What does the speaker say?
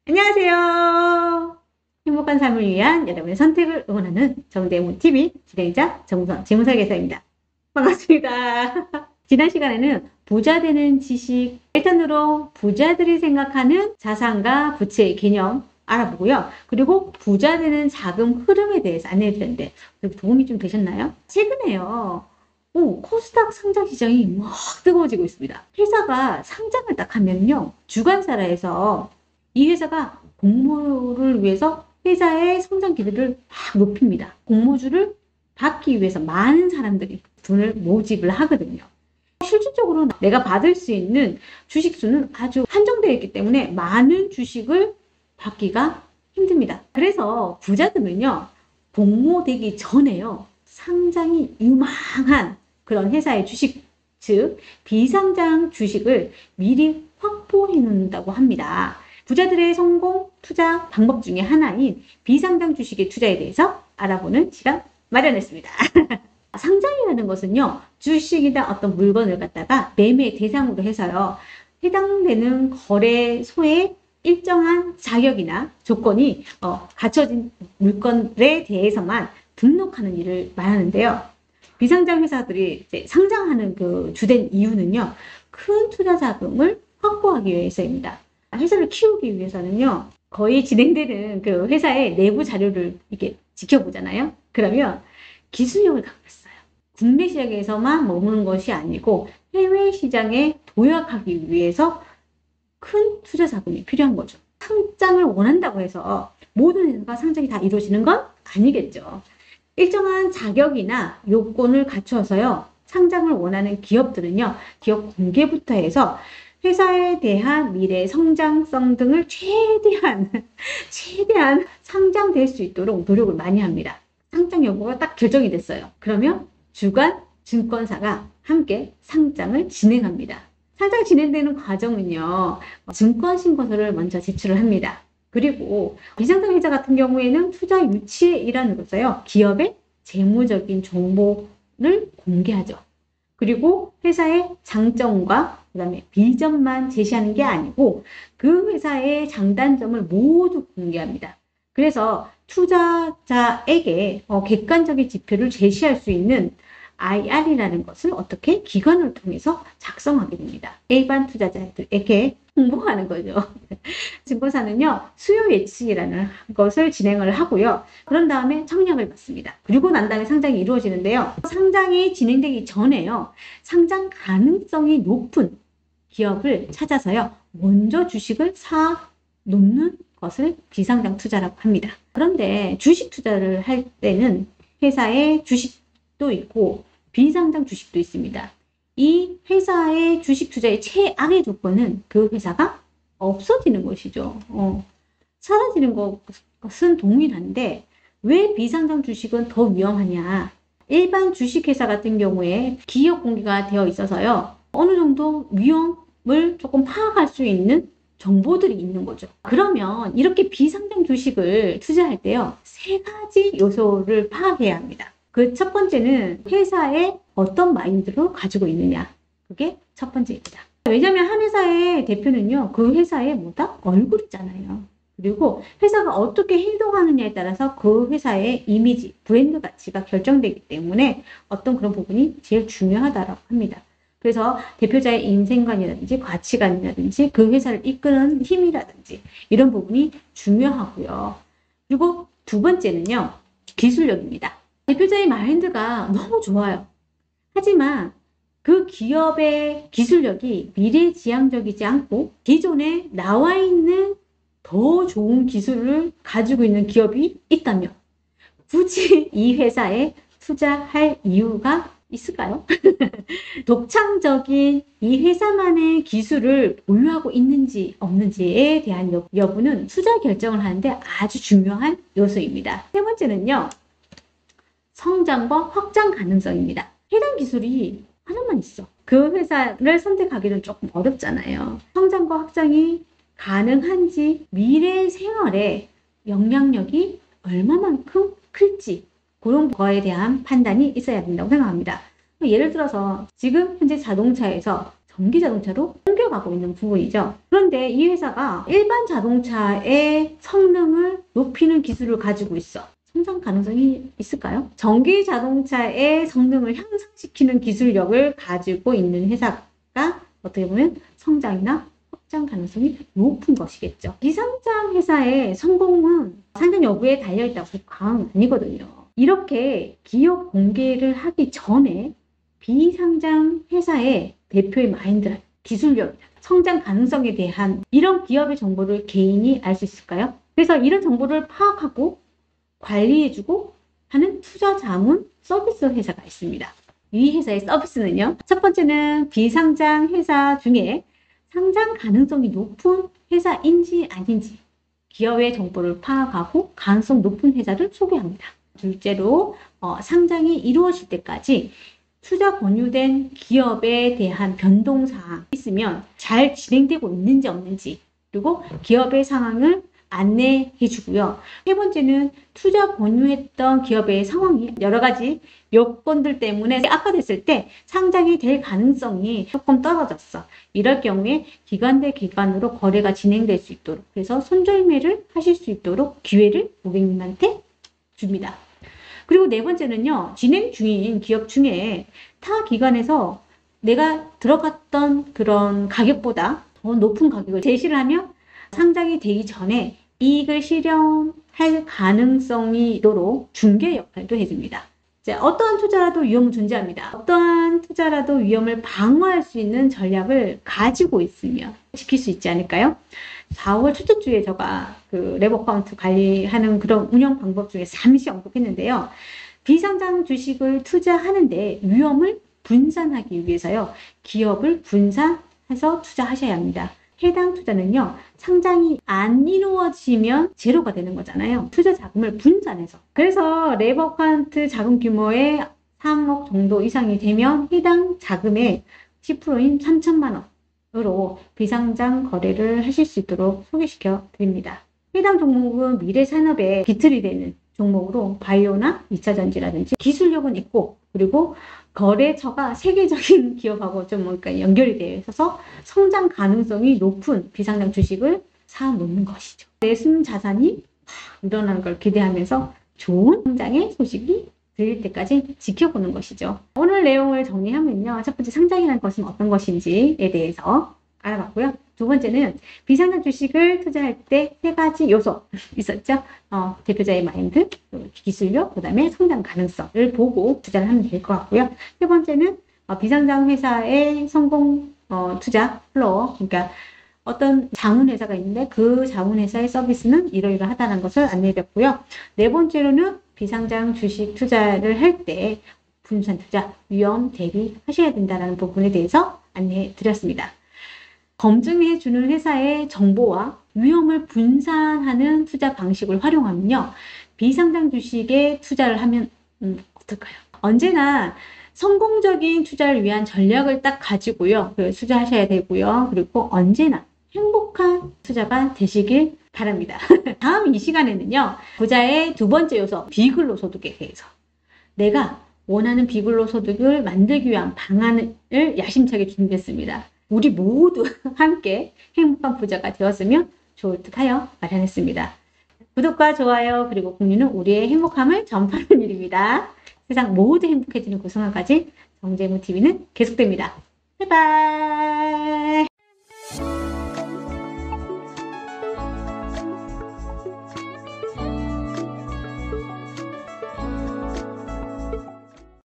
안녕하세요. 행복한 삶을 위한 여러분의 선택을 응원하는 정대문TV 진행자 정우선 재무설계사입니다. 반갑습니다. 지난 시간에는 부자 되는 지식 1탄으로 부자들이 생각하는 자산과 부채의 개념 알아보고요. 그리고 부자 되는 자금 흐름에 대해서 안내해드렸는데 도움이 좀 되셨나요? 최근에요. 코스닥 상장 시장이 막 뜨거워지고 있습니다. 회사가 상장을 딱 하면요. 주관사라해서 이 회사가 공모를 위해서 회사의 성장 기회를 막 높입니다. 공모주를 받기 위해서 많은 사람들이 돈을 모집을 하거든요. 실질적으로 내가 받을 수 있는 주식 수는 아주 한정되어 있기 때문에 많은 주식을 받기가 힘듭니다. 그래서 부자들은요, 공모되기 전에요, 상장이 유망한 그런 회사의 주식, 즉 비상장 주식을 미리 확보해 놓는다고 합니다. 부자들의 성공 투자 방법 중에 하나인 비상장 주식의 투자에 대해서 알아보는 시간 마련했습니다. 상장이라는 것은요, 주식이나 어떤 물건을 갖다가 매매 대상으로 해서요, 해당되는 거래소의 일정한 자격이나 조건이 갖춰진 물건에 대해서만 등록하는 일을 말하는데요. 비상장 회사들이 이제 상장하는 그 주된 이유는요, 큰 투자 자금을 확보하기 위해서입니다. 회사를 키우기 위해서는요, 거의 진행되는 그 회사의 내부 자료를 이렇게 지켜보잖아요. 그러면 기술력을 갖고 있어요. 국내 시장에서만 머무는 것이 아니고 해외 시장에 도약하기 위해서 큰 투자 자금이 필요한 거죠. 상장을 원한다고 해서 모든 회사가 상장이 다 이루어지는 건 아니겠죠. 일정한 자격이나 요건을 갖춰서요, 상장을 원하는 기업들은요, 기업 공개부터 해서 회사에 대한 미래 성장성 등을 최대한 상장될 수 있도록 노력을 많이 합니다. 상장 여부가 딱 결정이 됐어요. 그러면 주간 증권사가 함께 상장을 진행합니다. 상장 진행되는 과정은요, 증권신고서를 먼저 제출을 합니다. 그리고 비상장 회사 같은 경우에는 투자 유치에 일환으로서요, 기업의 재무적인 정보를 공개하죠. 그리고 회사의 장점과 그다음에 비전만 제시하는 게 아니고 그 회사의 장단점을 모두 공개합니다. 그래서 투자자에게 객관적인 지표를 제시할 수 있는 IR이라는 것을 어떻게 기관을 통해서 작성하게 됩니다. 일반 투자자들에게 홍보하는 거죠. 증권사는요, 수요 예측이라는 것을 진행을 하고요. 그런 다음에 청약을 받습니다. 그리고 난 다음에 상장이 이루어지는데요. 상장이 진행되기 전에요, 상장 가능성이 높은 기업을 찾아서요, 먼저 주식을 사 놓는 것을 비상장 투자라고 합니다. 그런데 주식 투자를 할 때는 회사의 주식도 있고 비상장 주식도 있습니다. 이 회사의 주식 투자의 최악의 조건은 그 회사가 없어지는 것이죠. 사라지는 것은 동일한데 왜 비상장 주식은 더 위험하냐? 일반 주식회사 같은 경우에 기업 공개가 되어 있어서요, 어느 정도 위험을 조금 파악할 수 있는 정보들이 있는 거죠. 그러면 이렇게 비상장 주식을 투자할 때요, 세 가지 요소를 파악해야 합니다. 그 첫 번째는 회사의 어떤 마인드를 가지고 있느냐. 그게 첫 번째입니다. 왜냐하면 한 회사의 대표는요, 그 회사의 얼굴이잖아요. 그리고 회사가 어떻게 행동하느냐에 따라서 그 회사의 이미지, 브랜드 가치가 결정되기 때문에 어떤 그런 부분이 제일 중요하다고 합니다. 그래서 대표자의 인생관이라든지 가치관이라든지 그 회사를 이끄는 힘이라든지 이런 부분이 중요하고요. 그리고 두 번째는요, 기술력입니다. 대표자의 마인드가 너무 좋아요. 하지만 그 기업의 기술력이 미래지향적이지 않고 기존에 나와 있는 더 좋은 기술을 가지고 있는 기업이 있다면 굳이 이 회사에 투자할 이유가 있을까요? 독창적인 이 회사만의 기술을 보유하고 있는지 없는지에 대한 여부는 투자 결정을 하는데 아주 중요한 요소입니다. 세 번째는요, 성장과 확장 가능성입니다. 해당 기술이 하나만 있어. 그 회사를 선택하기는 조금 어렵잖아요. 성장과 확장이 가능한지, 미래 생활에 영향력이 얼마만큼 클지, 그런 거에 대한 판단이 있어야 된다고 생각합니다. 예를 들어서 지금 현재 자동차에서 전기 자동차로 옮겨가는 커져가고 있는 부분이죠. 그런데 이 회사가 일반 자동차의 성능을 높이는 기술을 가지고 있어. 성장 가능성이 있을까요? 전기 자동차의 성능을 향상시키는 기술력을 가지고 있는 회사가 어떻게 보면 성장이나 확장 가능성이 높은 것이겠죠. 비상장 회사의 성공은 상장 여부에 달려있다고 과언은 아니거든요. 이렇게 기업 공개를 하기 전에 비상장 회사의 대표의 마인드, 기술력, 성장 가능성에 대한 이런 기업의 정보를 개인이 알 수 있을까요? 그래서 이런 정보를 파악하고 관리해주고 하는 투자 자문 서비스 회사가 있습니다. 이 회사의 서비스는요. 첫 번째는 비상장 회사 중에 상장 가능성이 높은 회사인지 아닌지 기업의 정보를 파악하고 가능성 높은 회사를 소개합니다. 둘째로 상장이 이루어질 때까지 투자 권유된 기업에 대한 변동사항 있으면 잘 진행되고 있는지 없는지 그리고 기업의 상황을 안내해 주고요. 세 번째는 투자 권유했던 기업의 상황이 여러 가지 요건들 때문에 악화됐을 때 상장이 될 가능성이 조금 떨어졌어. 이럴 경우에 기관 대 기관으로 거래가 진행될 수 있도록 그래서 손절매를 하실 수 있도록 기회를 고객님한테 줍니다. 그리고 네 번째는요. 진행 중인 기업 중에 타 기관에서 내가 들어갔던 그런 가격보다 더 높은 가격을 제시를 하면 상장이 되기 전에 이익을 실현할 가능성이 있도록 중개 역할도 해줍니다. 자, 어떠한 투자라도 위험은 존재합니다. 어떠한 투자라도 위험을 방어할 수 있는 전략을 가지고 있으면 지킬 수 있지 않을까요? 4월 첫째 주에 제가 그 레버 어카운트 관리하는 그런 운영 방법 중에 잠시 언급했는데요. 비상장 주식을 투자하는데 위험을 분산하기 위해서요. 기업을 분산해서 투자하셔야 합니다. 해당 투자는요. 상장이 안 이루어지면 제로가 되는 거잖아요. 투자 자금을 분산해서. 그래서 레버 어카운트 자금 규모의 3억 정도 이상이 되면 해당 자금의 10%인 3천만 원으로 비상장 거래를 하실 수 있도록 소개시켜 드립니다. 해당 종목은 미래 산업의 비틀이 되는 종목으로 바이오나 2차전지라든지 기술력은 있고 그리고 거래처가 세계적인 기업하고 좀 뭔가 연결이 되어 있어서 성장 가능성이 높은 비상장 주식을 사놓는 것이죠. 내 순 자산이 일어나는 걸 기대하면서 좋은 성장의 소식이 들릴 때까지 지켜보는 것이죠. 오늘 내용을 정리하면요. 첫 번째 상장이라는 것은 어떤 것인지에 대해서 알아봤고요. 두 번째는 비상장 주식을 투자할 때 세 가지 요소 있었죠. 대표자의 마인드, 기술력, 그 다음에 성장 가능성을 보고 투자를 하면 될 것 같고요. 세 번째는 비상장 회사의 성공 투자 플로어, 그러니까 어떤 자문회사가 있는데 그 자문회사의 서비스는 이러이러하다는 것을 안내해드렸고요. 네 번째로는 비상장 주식 투자를 할 때 분산 투자 위험 대비하셔야 된다는 부분에 대해서 안내해드렸습니다. 검증해주는 회사의 정보와 위험을 분산하는 투자 방식을 활용하면요. 비상장 주식에 투자를 하면 어떨까요? 언제나 성공적인 투자를 위한 전략을 딱 가지고요. 투자하셔야 되고요. 그리고 언제나 행복한 투자가 되시길 바랍니다. 다음 이 시간에는요. 부자의 두 번째 요소, 비근로소득에 대해서 내가 원하는 비근로소득을 만들기 위한 방안을 야심차게 준비했습니다. 우리 모두 함께 행복한 부자가 되었으면 좋을 듯하여 마련했습니다. 구독과 좋아요 그리고 공유는 우리의 행복함을 전파하는 일입니다. 세상 모두 행복해지는 그 순간까지 정재무TV는 계속됩니다. 바이바이.